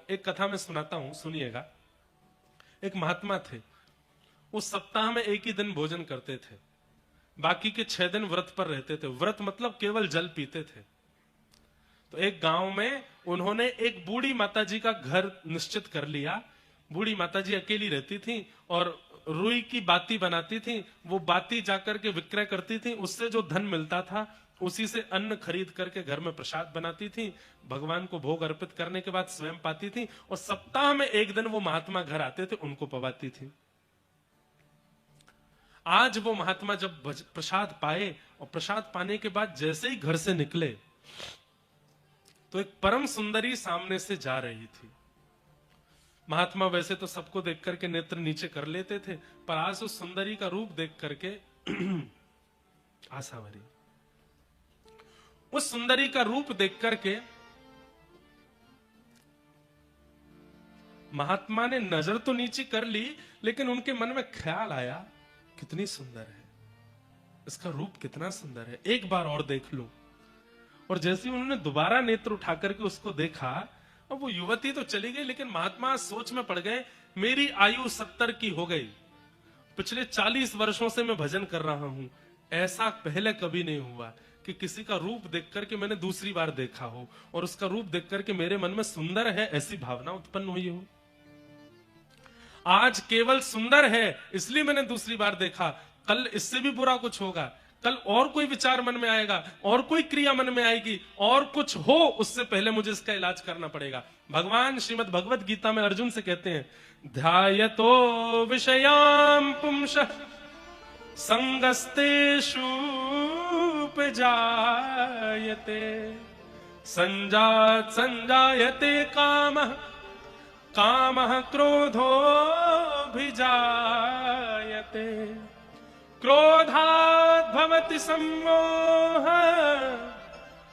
एक कथा में सुनाता हूं, सुनिएगा। एक महात्मा थे, वो सप्ताह में एक ही दिन भोजन करते थे, बाकी के 6 दिन व्रत पर रहते थे। व्रत मतलब केवल जल पीते थे। तो एक गांव में उन्होंने एक बूढ़ी माताजी का घर निश्चित कर लिया। बूढ़ी माताजी अकेली रहती थी और रुई की बाती बनाती थी। वो बाती जाकर के विक्रय करती थी, उससे जो धन मिलता था उसी से अन्न खरीद करके घर में प्रसाद बनाती थी। भगवान को भोग अर्पित करने के बाद स्वयं पाती थी और सप्ताह में एक दिन वो महात्मा घर आते थे, उनको पवाती थी। आज वो महात्मा जब प्रसाद पाए और प्रसाद पाने के बाद जैसे ही घर से निकले तो एक परम सुंदरी सामने से जा रही थी। महात्मा वैसे तो सबको देख करके नेत्र नीचे कर लेते थे, पर आज उस सुंदरी का रूप देख करके आसावरी, उस सुंदरी का रूप देख करके महात्मा ने नजर तो नीचे कर ली, लेकिन उनके मन में ख्याल आया, कितनी सुंदर है, इसका रूप कितना सुंदर है, एक बार और देख लूं। और जैसे उन्होंने दोबारा नेत्र उठा करके उसको देखा, अब वो युवती तो चली गई, लेकिन महात्मा सोच में पड़ गए, मेरी आयु 70 की हो गई, पिछले 40 वर्षों से मैं भजन कर रहा हूं, ऐसा पहले कभी नहीं हुआ कि किसी का रूप देख करके मैंने दूसरी बार देखा हो और उसका रूप देख करके मेरे मन में सुंदर है ऐसी भावना उत्पन्न हुई हो। आज केवल सुंदर है इसलिए मैंने दूसरी बार देखा, कल इससे भी बुरा कुछ होगा, कल और कोई विचार मन में आएगा, और कोई क्रिया मन में आएगी, और कुछ हो, उससे पहले मुझे इसका इलाज करना पड़ेगा। भगवान श्रीमद् भगवत गीता में अर्जुन से कहते हैं, ध्यायतो विषयाम पुंसः संगस्तेषु उपजायते संजात संजायते कामः कामः क्रोधोऽभिजायते क्रोधात् भवति सम्मोहः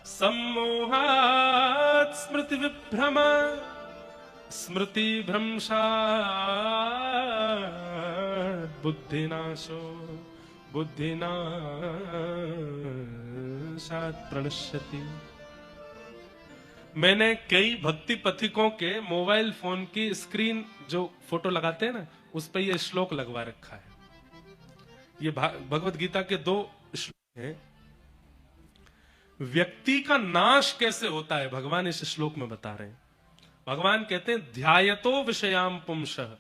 सम्मोहात् स्मृति विभ्रम स्मृति भ्रंशात् बुद्धिनाशो बुद्धिनाशात् प्रणश्यति। मैंने कई भक्ति पथिकों के मोबाइल फोन की स्क्रीन जो फोटो लगाते हैं ना, उस पर यह श्लोक लगवा रखा है। ये भगवत गीता के 2 श्लोक हैं। व्यक्ति का नाश कैसे होता है भगवान इस श्लोक में बता रहे हैं। भगवान कहते हैं, ध्यायतो विषयाम पुंसः।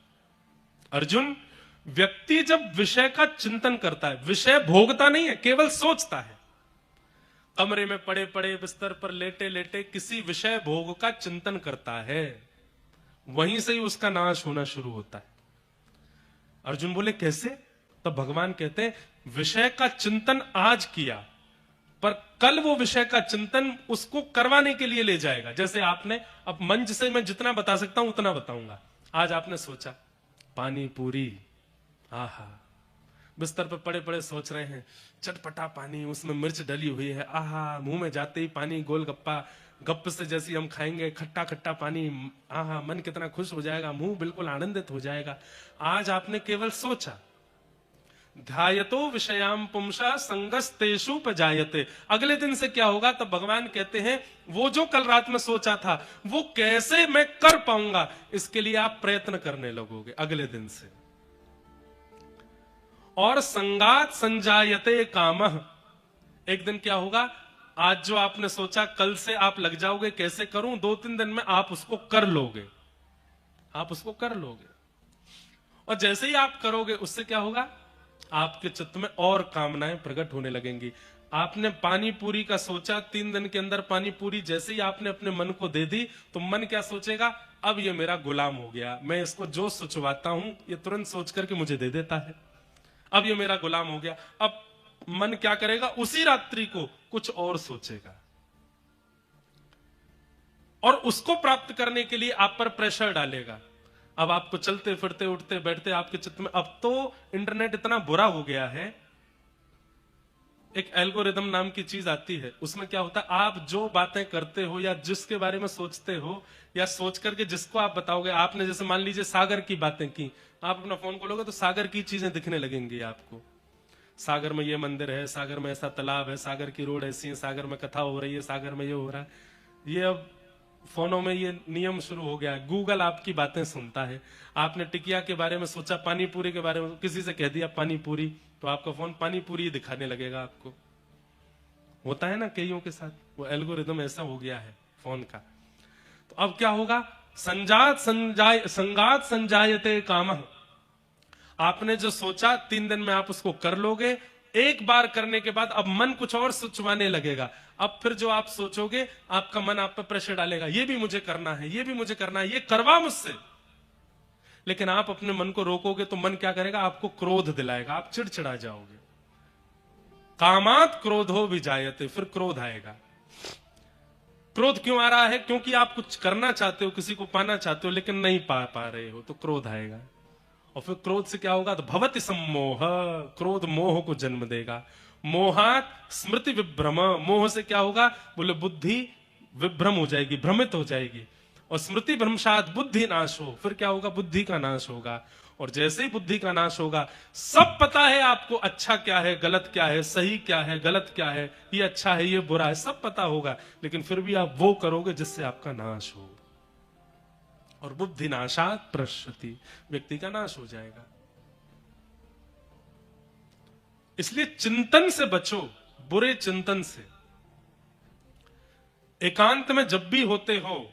अर्जुन, व्यक्ति जब विषय का चिंतन करता है, विषय भोगता नहीं है, केवल सोचता है, कमरे में पड़े पड़े बिस्तर पर लेटे लेटे किसी विषय भोग का चिंतन करता है, वहीं से ही उसका नाश होना शुरू होता है। अर्जुन बोले कैसे? तब भगवान कहते हैं, विषय का चिंतन आज किया, पर कल वो विषय का चिंतन उसको करवाने के लिए ले जाएगा। जैसे आपने, अब मंच से मैं जितना बता सकता हूं उतना बताऊंगा। आज आपने सोचा पानी पूरी, आहा, बिस्तर पर पड़े पड़े सोच रहे हैं, चटपटा पानी, उसमें मिर्च डली हुई है, आहा, मुंह में जाते ही पानी, गोलगप्पा, गप से जैसी हम खाएंगे, खट्टा खट्टा पानी, आहा, मन कितना खुश हो जाएगा, मुंह बिल्कुल आनंदित हो जाएगा। आज आपने केवल सोचा। ध्यायतो विषयाम पुंसा संगस्तेषु उपजायते। अगले दिन से क्या होगा? तब भगवान कहते हैं, वो जो कल रात में सोचा था वो कैसे मैं कर पाऊंगा, इसके लिए आप प्रयत्न करने लगोगे अगले दिन से। और संगात संजायते कामः। एक दिन क्या होगा? आज जो आपने सोचा कल से आप लग जाओगे कैसे करूं, 2-3 दिन में आप उसको कर लोगे, आप उसको कर लोगे। और जैसे ही आप करोगे उससे क्या होगा? आपके चित्त में और कामनाएं प्रकट होने लगेंगी। आपने पानी पूरी का सोचा, 3 दिन के अंदर पानी पूरी जैसे ही आपने अपने मन को दे दी, तो मन क्या सोचेगा? अब ये मेरा गुलाम हो गया, मैं इसको जो सोचवाता हूं ये तुरंत सोच करके मुझे दे देता है, अब ये मेरा गुलाम हो गया। अब मन क्या करेगा? उसी रात्रि को कुछ और सोचेगा और उसको प्राप्त करने के लिए आप पर प्रेशर डालेगा। अब आपको चलते फिरते उठते बैठते आपके चित्त में, अब तो इंटरनेट इतना बुरा हो गया है, एक एल्गोरिदम नाम की चीज आती है, उसमें क्या होता है, आप जो बातें करते हो या जिसके बारे में सोचते हो या सोच करके जिसको आप बताओगे, आपने जैसे मान लीजिए सागर की बातें की, आप अपना फोन खोलोगे तो सागर की चीजें दिखने लगेंगी आपको। सागर में ये मंदिर है, सागर में ऐसा तालाब है, सागर की रोड ऐसी है, सागर में कथा हो रही है, सागर में ये हो रहा है। ये अब फोनों में ये नियम शुरू हो गया है, गूगल आपकी बातें सुनता है। आपने टिकिया के बारे में सोचा, पानी पूरी के बारे में किसी से कह दिया पानी पूरी, तो आपका फोन पानी पूरी दिखाने लगेगा आपको। होता है ना कईयों के साथ, वो एल्गोरिदम ऐसा हो गया है फोन का। तो अब क्या होगा, संगात संजायते कामः। आपने जो सोचा 3 दिन में आप उसको कर लोगे, एक बार करने के बाद अब मन कुछ और सोचवाने लगेगा। अब फिर जो आप सोचोगे, आपका मन आप पर प्रेशर डालेगा, ये भी मुझे करना है, ये भी मुझे करना है, ये करवा मुझसे। लेकिन आप अपने मन को रोकोगे तो मन क्या करेगा, आपको क्रोध दिलाएगा, आप चिड़चिड़ा जाओगे। कामात क्रोधो विजायते, फिर क्रोध आएगा। क्रोध क्यों आ रहा है, क्योंकि आप कुछ करना चाहते हो, किसी को पाना चाहते हो, लेकिन नहीं पा रहे हो, तो क्रोध आएगा। और फिर क्रोध से क्या होगा, तो भवति सम्मोह, क्रोध मोह को जन्म देगा। मोहात स्मृति विभ्रम, मोह से क्या होगा, बोले बुद्धि विभ्रम हो जाएगी, भ्रमित हो जाएगी। और स्मृति भ्रंशात बुद्धि नाश हो, फिर क्या होगा, बुद्धि का नाश होगा। और जैसे ही बुद्धि का नाश होगा, सब पता है आपको, अच्छा क्या है, गलत क्या है, सही क्या है, गलत क्या है, ये अच्छा है, ये बुरा है, सब पता होगा, लेकिन फिर भी आप वो करोगे जिससे आपका नाश हो। और बुद्धि नाशात प्रश्यति, व्यक्ति का नाश हो जाएगा। इसलिए चिंतन से बचो, बुरे चिंतन से। एकांत में जब भी होते हो,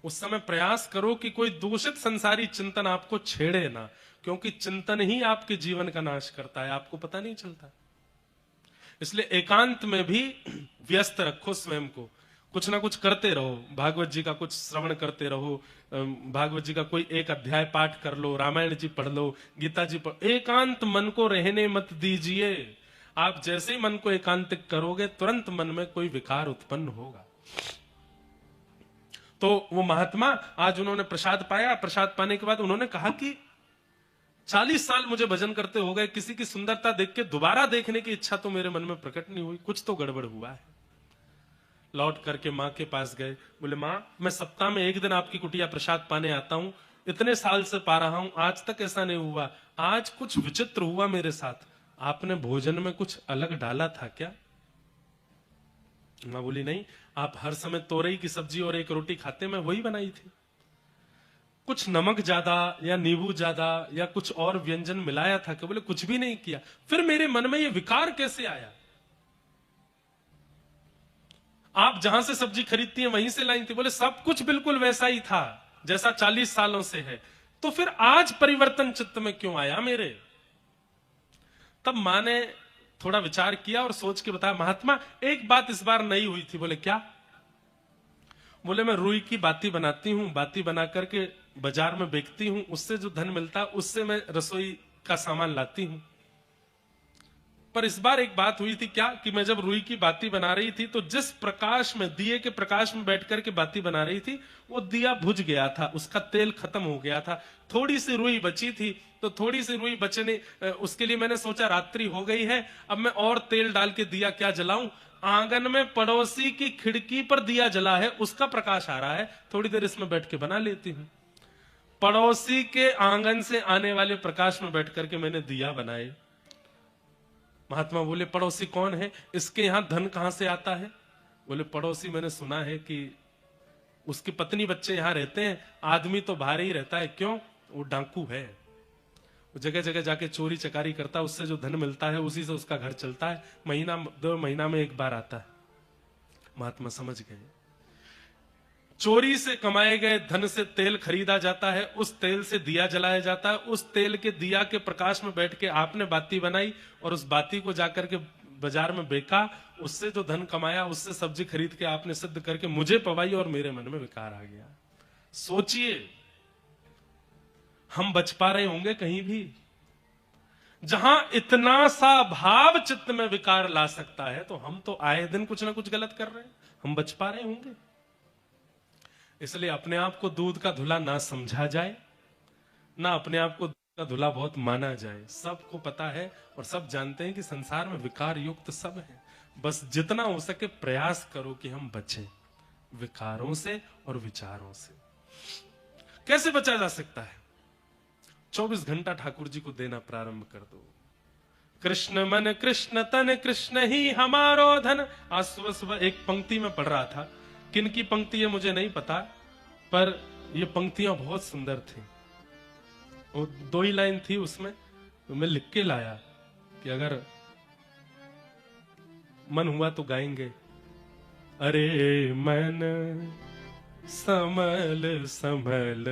उस समय प्रयास करो कि कोई दूषित संसारी चिंतन आपको छेड़े ना, क्योंकि चिंतन ही आपके जीवन का नाश करता है, आपको पता नहीं चलता। इसलिए एकांत में भी व्यस्त रखो स्वयं को, कुछ ना कुछ करते रहो। भागवत जी का कुछ श्रवण करते रहो, भागवत जी का कोई एक अध्याय पाठ कर लो, रामायण जी पढ़ लो, गीता जी पढ़। एकांत मन को रहने मत दीजिए। आप जैसे ही मन को एकांतिक करोगे, तुरंत मन में कोई विकार उत्पन्न होगा। तो वो महात्मा, आज उन्होंने प्रसाद पाया, प्रसाद पाने के बाद उन्होंने कहा कि 40 साल मुझे भजन करते हो गए, किसी की सुंदरता देख के दोबारा देखने की इच्छा तो मेरे मन में प्रकट नहीं हुई, कुछ तो गड़बड़ हुआ है। लौट करके माँ के पास गए, बोले माँ, मैं सप्ताह में 1 दिन आपकी कुटिया प्रसाद पाने आता हूं, इतने साल से पा रहा हूं, आज तक ऐसा नहीं हुआ, आज कुछ विचित्र हुआ मेरे साथ, आपने भोजन में कुछ अलग डाला था क्या? माँ बोली नहीं, आप हर समय तोरई की सब्जी और 1 रोटी खाते, मैं वही बनाई थी। कुछ नमक ज्यादा या नींबू ज्यादा या कुछ और व्यंजन मिलाया था क्या? बोले कुछ भी नहीं किया। फिर मेरे मन में ये विकार कैसे आया? आप जहां से सब्जी खरीदती हैं वहीं से लाई थी। बोले सब कुछ बिल्कुल वैसा ही था जैसा 40 सालों से है, तो फिर आज परिवर्तन चित्त में क्यों आया मेरे? तब मां ने थोड़ा विचार किया और सोच के बताया, महात्मा एक बात इस बार नई हुई थी। बोले क्या? बोले मैं रुई की बाती बनाती हूँ, बाती बना करके बाजार में बेचती हूँ, उससे जो धन मिलता है उससे मैं रसोई का सामान लाती हूँ। पर इस बार एक बात हुई थी क्या, कि मैं जब रुई की बाती बना रही थी तो जिस प्रकाश में, दिए के प्रकाश में बैठ करके बाती बना रही थी, वो दिया बुझ गया था, उसका तेल खत्म हो गया था, थोड़ी सी रुई बची थी। तो थोड़ी सी रुई बचने, उसके लिए मैंने सोचा रात्रि हो गई है, अब मैं और तेल डाल के दिया क्या जलाऊं। आंगन में पड़ोसी की खिड़की पर दिया जला है, उसका प्रकाश आ रहा है, थोड़ी देर इसमें बैठ के बना लेती हूं। पड़ोसी के आंगन से आने वाले प्रकाश में बैठ करके मैंने दिया बनाए। महात्मा बोले पड़ोसी कौन है, इसके यहां धन कहां से आता है? बोले पड़ोसी मैंने सुना है कि उसकी पत्नी बच्चे यहां रहते हैं, आदमी तो बाहर ही रहता है। क्यों? वो डाकू है, वो जगह जगह जाके चोरी चकारी करता है, उससे जो धन मिलता है उसी से उसका घर चलता है, महीना 2 महीना में 1 बार आता है। महात्मा समझ गए, चोरी से कमाए गए धन से तेल खरीदा जाता है, उस तेल से दिया जलाया जाता है, उस तेल के दिया के प्रकाश में बैठ के आपने बाती बनाई और उस बाती को जाकर के बाजार में बेचा, उससे जो धन कमाया उससे सब्जी खरीद के आपने सिद्ध करके मुझे पवाई और मेरे मन में विकार आ गया। सोचिए, हम बच पा रहे होंगे कहीं भी? जहां इतना सा भाव चित्त में विकार ला सकता है, तो हम तो आए दिन कुछ ना कुछ गलत कर रहे हैं, हम बच पा रहे होंगे? इसलिए अपने आप को दूध का धुला ना समझा जाए, ना अपने आप को दूध का धुला बहुत माना जाए। सबको पता है और सब जानते हैं कि संसार में विकार युक्त सब है, बस जितना हो सके प्रयास करो कि हम बचें विकारों से और विचारों से। कैसे बचा जा सकता है? 24 घंटा ठाकुर जी को देना प्रारंभ कर दो। कृष्ण मन कृष्ण तन कृष्ण ही हमारो धन। आज सुबह सुबह एक पंक्ति में पढ़ रहा था किन की पंक्ति है मुझे नहीं पता, पर ये पंक्तियां बहुत सुंदर थी। वो 2 ही लाइन थी उसमें, तो मैं लिख के लाया कि अगर मन हुआ तो गाएंगे। अरे मन समल समल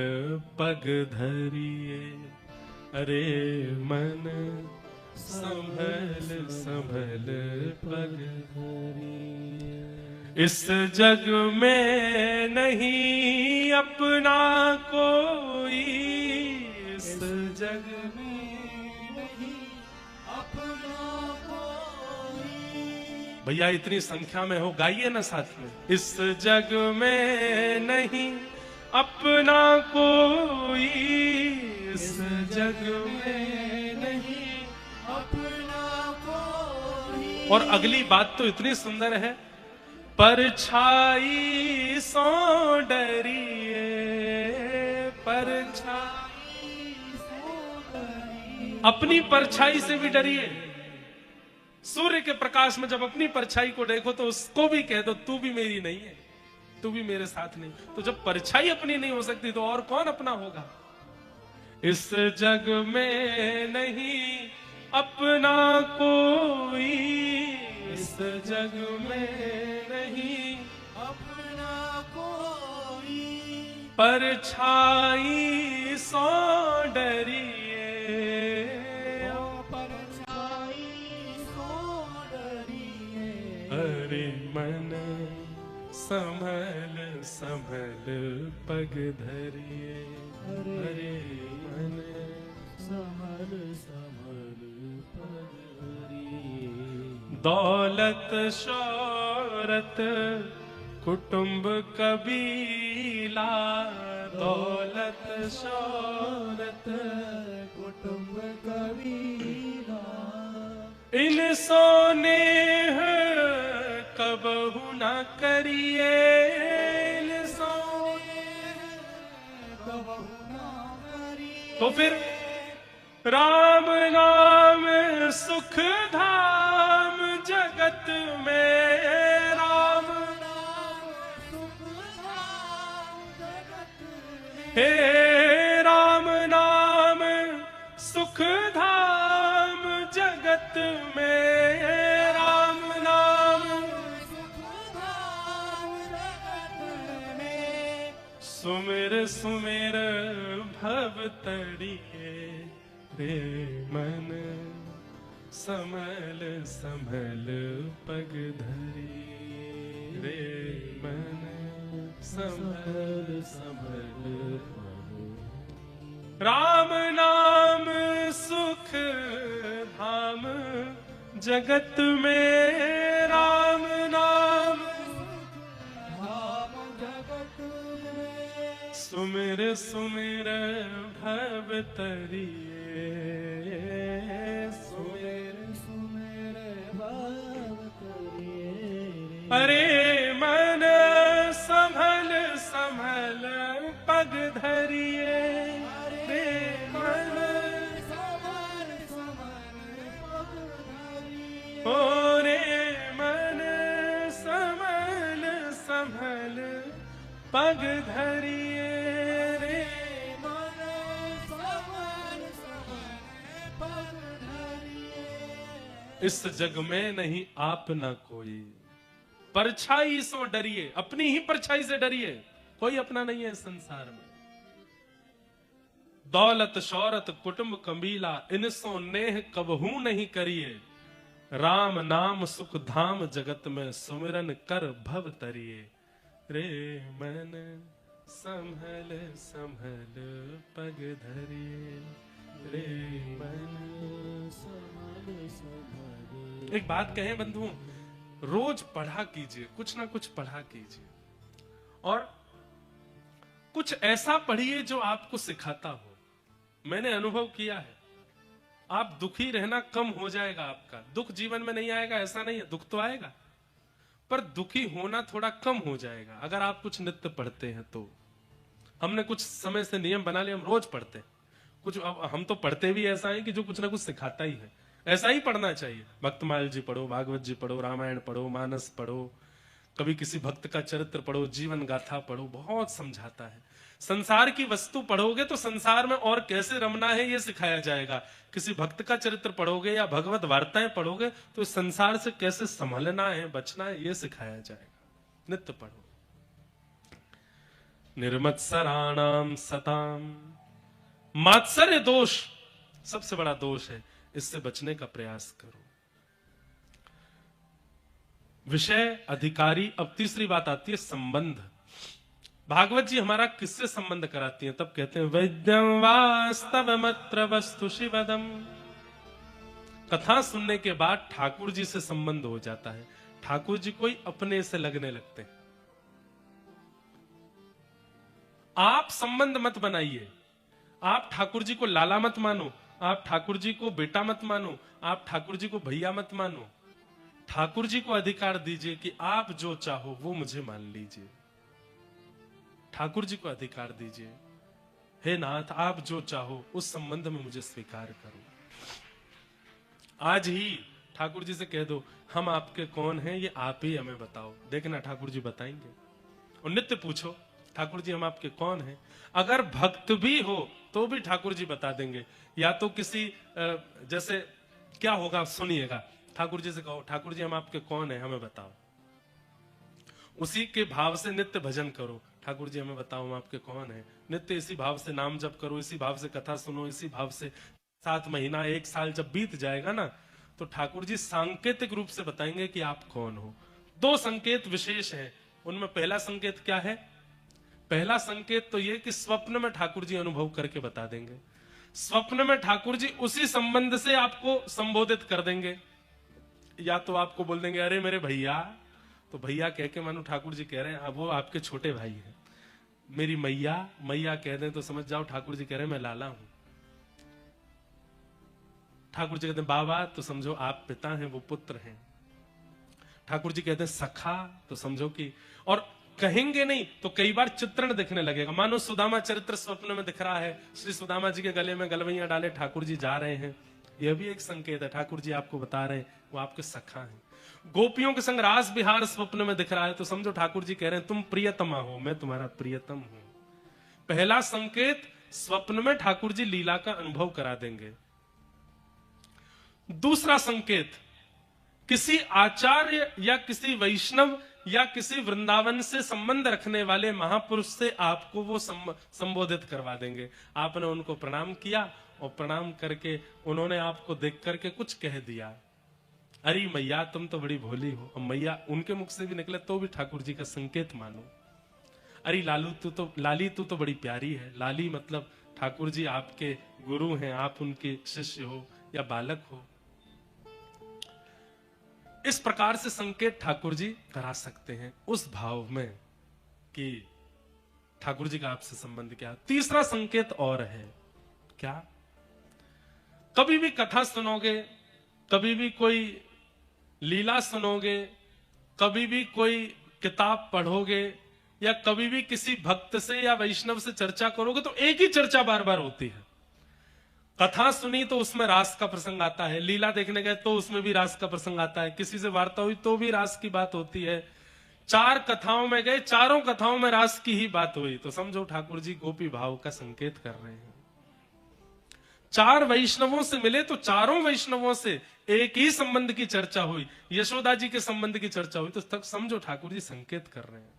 पग धरिए, अरे मन संभल संभल पग धरिए। इस जग में नहीं अपना कोई, इस जग में नहीं अपना कोई। भैया इतनी संख्या में हो, गाइए ना साथ में। इस जग में नहीं अपना कोई, इस जग में नहीं अपना कोई। और अगली बात तो इतनी सुंदर है, परछाई सो डरिए, परछाई सो डरिए। अपनी परछाई से भी डरिए। सूर्य के प्रकाश में जब अपनी परछाई को देखो तो उसको भी कह दो तू भी मेरी नहीं है, तू भी मेरे साथ नहीं। तो जब परछाई अपनी नहीं हो सकती तो और कौन अपना होगा। इस जग में नहीं अपना कोई, इस जग में नहीं अपना कोई। परछाई सो डरिए, परछाई सो डरिए। अरे मन संभल संभल पग धरिए, अरे मन संभल संभल पग धरिए। दौलत शौहरत कुटुंब कबीला, दौलत शौहरत कुटुंब कबीला। इन सोनेह कबहु न करिए, इन सोनेह कबहु न करिए। तो फिर राम नाम सुख धाम जगत में, राम नाम सुख धाम जगत में। हे राम नाम सुख धाम जगत में, राम नाम सुख धाम जगत में। सुमिर सुमिर भव तरिए, रे मन समल समल पग धरिए, रे मन समल समल पग। राम नाम सुख धाम जगत में, राम नाम धाम जगत में। सुमिर सुमिर भव तरिए, सुमिर सुमिर भव तरिए। अरे मन संभल संभल पग धरिए, अरे मन संभल संभल पग धरिए। ओ रे मन संभल संभल पग धरिए, रे मन संभल संभल पग धरिए। इस जग में नहीं आप ना कोई, परछाई सो डरिए। अपनी ही परछाई से डरिए, कोई अपना नहीं है इस संसार में। दौलत शौहरत कुटुंब कबीला, इनसो नेह कबहू नहीं करिए। राम नाम सुख धाम जगत में, सुमिरन कर भव तरिए। रे मन संभल संभल पग धरिए, रे मन संभल संभल। एक बात कहें बंधुओं, रोज पढ़ा कीजिए, कुछ ना कुछ पढ़ा कीजिए, और कुछ ऐसा पढ़िए जो आपको सिखाता हो। मैंने अनुभव किया है, आप दुखी रहना कम हो जाएगा। आपका दुख जीवन में नहीं आएगा ऐसा नहीं है, दुख तो आएगा, पर दुखी होना थोड़ा कम हो जाएगा अगर आप कुछ नित्य पढ़ते हैं तो। हमने कुछ समय से नियम बना लिया, हम रोज पढ़ते हैं कुछ। अब हम तो पढ़ते भी ऐसा है कि जो कुछ ना कुछ सिखाता ही है, ऐसा ही पढ़ना चाहिए। भक्तमाल जी पढ़ो, भागवत जी पढ़ो, रामायण पढ़ो, मानस पढ़ो, कभी किसी भक्त का चरित्र पढ़ो, जीवन गाथा पढ़ो, बहुत समझाता है। संसार की वस्तु पढ़ोगे तो संसार में और कैसे रमना है ये सिखाया जाएगा। किसी भक्त का चरित्र पढ़ोगे या भगवत वार्ताएं पढ़ोगे तो संसार से कैसे संभलना है, बचना है, ये सिखाया जाएगा। नित्य पढ़ो। निर्मत्सराणाम सताम, मात्सर्य दोष सबसे बड़ा दोष है, इससे बचने का प्रयास करो। विषय, अधिकारी। अब तीसरी बात आती है संबंध। भागवत जी हमारा किससे संबंध कराती हैं? तब कहते हैं वैद्यम वास्तवमत्र वस्तु शिवदम। कथा सुनने के बाद ठाकुर जी से संबंध हो जाता है, ठाकुर जी कोई अपने से लगने लगते हैं। आप संबंध मत बनाइए, आप ठाकुर जी को लाला मत मानो, आप ठाकुर जी को बेटा मत मानो, आप ठाकुर जी को भैया मत मानो। ठाकुर जी को अधिकार दीजिए कि आप जो चाहो वो मुझे मान लीजिए। ठाकुर जी को अधिकार दीजिए, हे नाथ आप जो चाहो उस संबंध में मुझे स्वीकार करो। आज ही ठाकुर जी से कह दो हम आपके कौन हैं, ये आप ही हमें बताओ। देखना ठाकुर जी बताएंगे। और नित्य पूछो ठाकुर जी हम आपके कौन हैं। अगर भक्त भी हो तो भी ठाकुर जी बता देंगे। या तो किसी जैसे क्या होगा सुनिएगा, ठाकुर जी से कहो ठाकुर जी हम आपके कौन हैं, हमें बताओ। उसी के भाव से नित्य भजन करो, ठाकुर जी हमें बताओ हम आपके कौन हैं। नित्य इसी भाव से नाम जप करो, इसी भाव से कथा सुनो, इसी भाव से 7 महीना 1 साल जब बीत जाएगा ना, तो ठाकुर जी सांकेतिक रूप से बताएंगे कि आप कौन हो। 2 संकेत विशेष हैं, उनमें पहला संकेत क्या है? पहला संकेत तो यह कि स्वप्न में ठाकुर जी अनुभव करके बता देंगे। स्वप्न में ठाकुर जी उसी संबंध से आपको संबोधित कर देंगे। या तो आपको बोल देंगे अरे मेरे भैया, तो भैया कह के मानो ठाकुर जी कह रहे हैं वो आपके छोटे भाई हैं। मेरी मैया, मैया कह दें तो समझ जाओ ठाकुर जी कह रहे हैं मैं लाला हूं। ठाकुर जी कहते हैं बाबा, तो समझो आप पिता हैं, वो पुत्र हैं। ठाकुर जी कहते हैं सखा, तो समझो कि, और कहेंगे नहीं तो कई बार चित्रण दिखने लगेगा। मानो सुदामा चरित्र स्वप्न में दिख रहा है, श्री सुदामा जी के गले में गलवैया डाले ठाकुर जी जा रहे हैं, यह भी एक संकेत है। ठाकुर जी आपको बता रहे हैं वो आपके सखा हैं। गोपियों के संग रास विहार स्वप्न में दिख रहा है, तो समझो ठाकुर जी कह रहे हैं तुम प्रियतमा हो, मैं तुम्हारा प्रियतम हूं। पहला संकेत, स्वप्न में ठाकुर जी लीला का अनुभव करा देंगे। दूसरा संकेत, किसी आचार्य या किसी वैष्णव या किसी वृंदावन से संबंध रखने वाले महापुरुष से आपको वो संबोधित करवा देंगे। आपने उनको प्रणाम किया और प्रणाम करके उन्होंने आपको देख करके कुछ कह दिया, अरे मैया तुम तो बड़ी भोली हो। और मैया उनके मुख से भी निकले तो भी ठाकुर जी का संकेत मानो। अरे लालू लाली तू तो बड़ी प्यारी है। लाली मतलब ठाकुर जी आपके गुरु हैं, आप उनके शिष्य हो या बालक हो। इस प्रकार से संकेत ठाकुर जी करा सकते हैं उस भाव में कि ठाकुर जी का आपसे संबंध क्या। तीसरा संकेत और है, क्या? कभी भी कथा सुनोगे, कभी भी कोई लीला सुनोगे, कभी भी कोई किताब पढ़ोगे या कभी भी किसी भक्त से या वैष्णव से चर्चा करोगे तो एक ही चर्चा बार बार होती है। कथा सुनी तो उसमें रास का प्रसंग आता है, लीला देखने गए तो उसमें भी रास का प्रसंग आता है, किसी से वार्ता हुई तो भी रास की बात होती है। 4 कथाओं में गए, चारों कथाओं में रास की ही बात हुई, तो समझो ठाकुर जी गोपी भाव का संकेत कर रहे हैं। 4 वैष्णवों से मिले तो चारों वैष्णवों से एक ही संबंध की चर्चा हुई, यशोदा जी के संबंध की चर्चा हुई, तो तक समझो ठाकुर जी संकेत कर रहे हैं।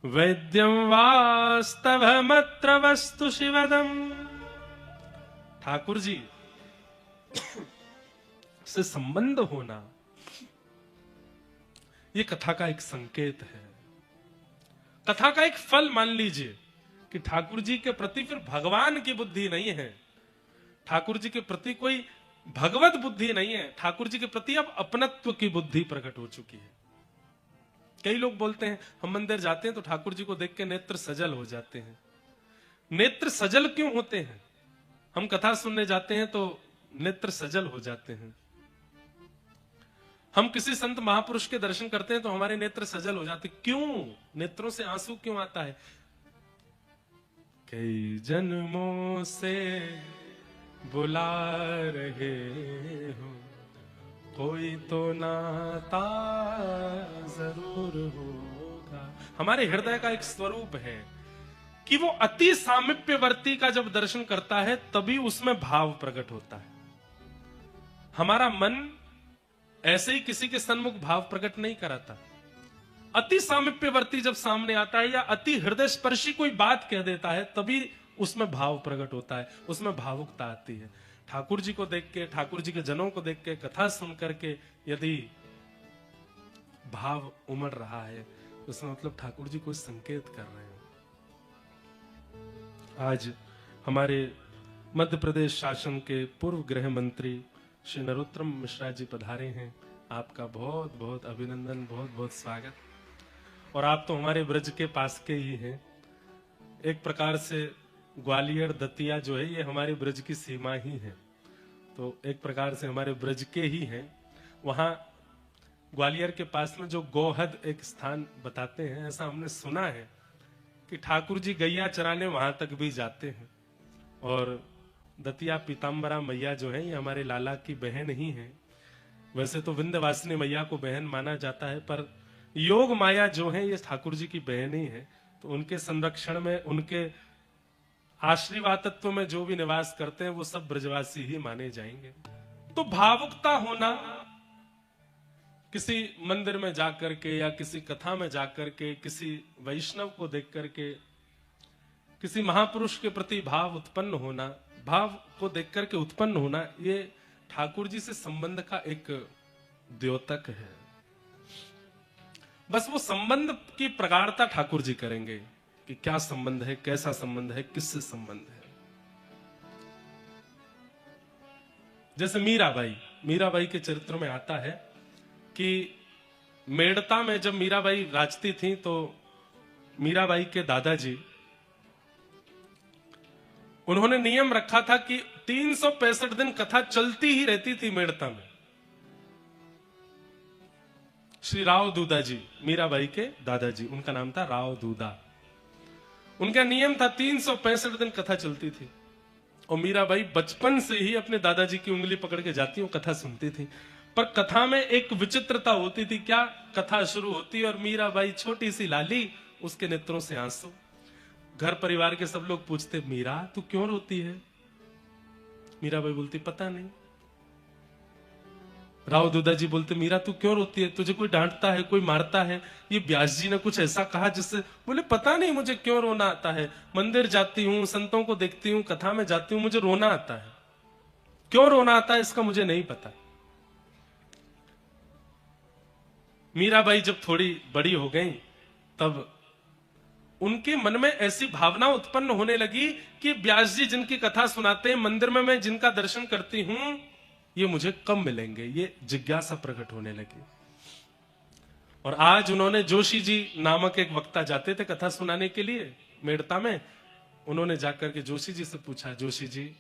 वैद्यम वास्तवमत्र वस्तु शिवदम। ठाकुर जी से संबंध होना यह कथा का एक संकेत है, कथा का एक फल मान लीजिए कि ठाकुर जी के प्रति फिर भगवान की बुद्धि नहीं है, ठाकुर जी के प्रति कोई भगवत बुद्धि नहीं है, ठाकुर जी के प्रति अब अपनत्व की बुद्धि प्रकट हो चुकी है। कई लोग बोलते हैं हम मंदिर जाते हैं तो ठाकुर जी को देख के नेत्र सजल हो जाते हैं। नेत्र सजल क्यों होते हैं? हम कथा सुनने जाते हैं तो नेत्र सजल हो जाते हैं। हम किसी संत महापुरुष के दर्शन करते हैं तो हमारे नेत्र सजल हो जाते, क्यों? नेत्रों से आंसू क्यों आता है? कई जन्मों से बुला रहे हो, कोई तो नाता जरूर होगा। हमारे हृदय का एक स्वरूप है कि वो अति सामीप्यवर्ती का जब दर्शन करता है तभी उसमें भाव प्रकट होता है। हमारा मन ऐसे ही किसी के सन्मुख भाव प्रकट नहीं कराता। अति सामीप्यवर्ती जब सामने आता है या अति हृदय स्पर्शी कोई बात कह देता है तभी उसमें भाव प्रकट होता है, उसमें भावुकता आती है। ठाकुर जी को देख के, ठाकुर जी के जनों को देख के, कथा सुन करके यदि भाव उमड़ रहा है उसमें मतलब ठाकुर जी कोई संकेत कर रहे हैं। आज हमारे मध्य प्रदेश शासन के पूर्व गृह मंत्री श्री नरोत्तम मिश्रा जी पधारे हैं। आपका बहुत बहुत अभिनंदन, बहुत बहुत स्वागत। और आप तो हमारे ब्रज के पास के ही हैं। एक प्रकार से ग्वालियर दतिया जो है ये हमारे ब्रज की सीमा ही है, तो एक प्रकार से हमारे ब्रज के ही हैं। वहां ग्वालियर के पास में जो गोहद एक स्थान बताते हैं, ऐसा हमने सुना है कि ठाकुर जी गैया चराने वहां तक भी जाते हैं। और दतिया पीताम्बरा मैया जो है ये हमारे लाला की बहन ही है। वैसे तो विंध्यवासिनी मैया को बहन माना जाता है, पर योग माया जो है ये ठाकुर जी की बहन ही है। तो उनके संरक्षण में, उनके आशीर्वादत्व में जो भी निवास करते हैं वो सब ब्रजवासी ही माने जाएंगे। तो भावुकता होना, किसी मंदिर में जाकर के या किसी कथा में जाकर के, किसी वैष्णव को देख करके किसी महापुरुष के प्रति भाव उत्पन्न होना, भाव को देख करके उत्पन्न होना, ये ठाकुर जी से संबंध का एक द्योतक है। बस वो संबंध की प्रगाढ़ता ठाकुर जी करेंगे कि क्या संबंध है, कैसा संबंध है, किससे संबंध है। जैसे मीराबाई के चरित्र में आता है कि मेड़ता में जब मीराबाई राजती थी तो मीराबाई के दादाजी, उन्होंने नियम रखा था कि 365 दिन कथा चलती ही रहती थी मेड़ता में। श्री राव दूदा जी, मीराबाई के दादाजी, उनका नाम था राव दूदा। उनका नियम था 365 दिन कथा चलती थी। और मीराबाई बचपन से ही अपने दादाजी की उंगली पकड़ के जाती और कथा सुनती थी। पर कथा में एक विचित्रता होती थी। क्या, कथा शुरू होती और मीराबाई छोटी सी लाली, उसके नेत्रों से आंसू। घर परिवार के सब लोग पूछते, मीरा तू क्यों रोती है? मीराबाई बोलती, पता नहीं। राव दूदा जी बोलते, मीरा तू क्यों रोती है? तुझे कोई डांटता है, कोई मारता है? ये व्यास जी ने कुछ ऐसा कहा जिससे? बोले, पता नहीं मुझे क्यों रोना आता है। मंदिर जाती हूँ, संतों को देखती हूँ, कथा में जाती हूँ, मुझे रोना आता है। क्यों रोना आता है इसका मुझे नहीं पता। मीराबाई जब थोड़ी बड़ी हो गई तब उनके मन में ऐसी भावना उत्पन्न होने लगी कि व्यास जी जिनकी कथा सुनाते हैं, मंदिर में मैं जिनका दर्शन करती हूं, ये मुझे कब मिलेंगे। ये जिज्ञासा प्रकट होने लगी। और आज उन्होंने, जोशी जी नामक एक वक्ता जाते थे कथा सुनाने के लिए मेड़ता में, उन्होंने जाकर के जोशी जी से पूछा, जोशी जी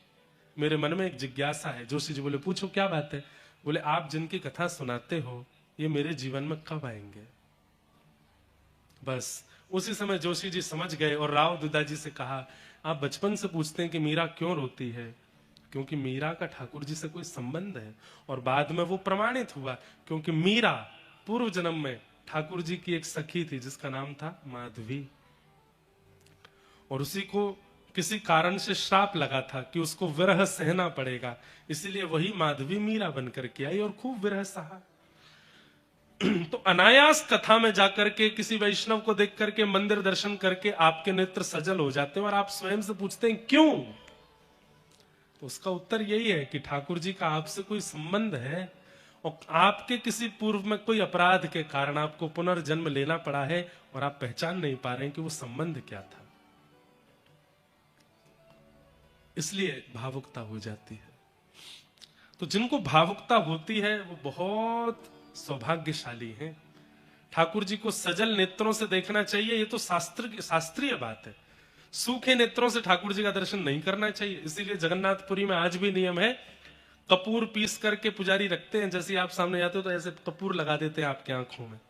मेरे मन में एक जिज्ञासा है। जोशी जी बोले, पूछो क्या बात है? बोले, आप जिनकी कथा सुनाते हो ये मेरे जीवन में कब आएंगे? बस उसी समय जोशी जी समझ गए और राव दूदा जी से कहा, आप बचपन से पूछते हैं कि मीरा क्यों रोती है, क्योंकि मीरा का ठाकुर जी से कोई संबंध है। और बाद में वो प्रमाणित हुआ, क्योंकि मीरा पूर्व जन्म में ठाकुर जी की एक सखी थी जिसका नाम था माधवी। और उसी को किसी कारण से श्राप लगा था कि उसको विरह सहना पड़ेगा, इसीलिए वही माधवी मीरा बनकर के आई और खूब विरह सहा। तो अनायास कथा में जाकर के, किसी वैष्णव को देख करके, मंदिर दर्शन करके आपके नेत्र सजल हो जाते हैं और आप स्वयं से पूछते हैं क्यों? तो उसका उत्तर यही है कि ठाकुर जी का आपसे कोई संबंध है और आपके किसी पूर्व में कोई अपराध के कारण आपको पुनर्जन्म लेना पड़ा है और आप पहचान नहीं पा रहे हैं कि वो संबंध क्या था। इसलिए भावुकता हो जाती है। तो जिनको भावुकता होती है वो बहुत सौभाग्यशाली हैं। ठाकुर जी को सजल नेत्रों से देखना चाहिए, ये तो शास्त्रीय बात है। सूखे नेत्रों से ठाकुर जी का दर्शन नहीं करना चाहिए। इसीलिए जगन्नाथपुरी में आज भी नियम है, कपूर पीस करके पुजारी रखते हैं। जैसे आप सामने जाते हो तो ऐसे कपूर लगा देते हैं आपकी आंखों में,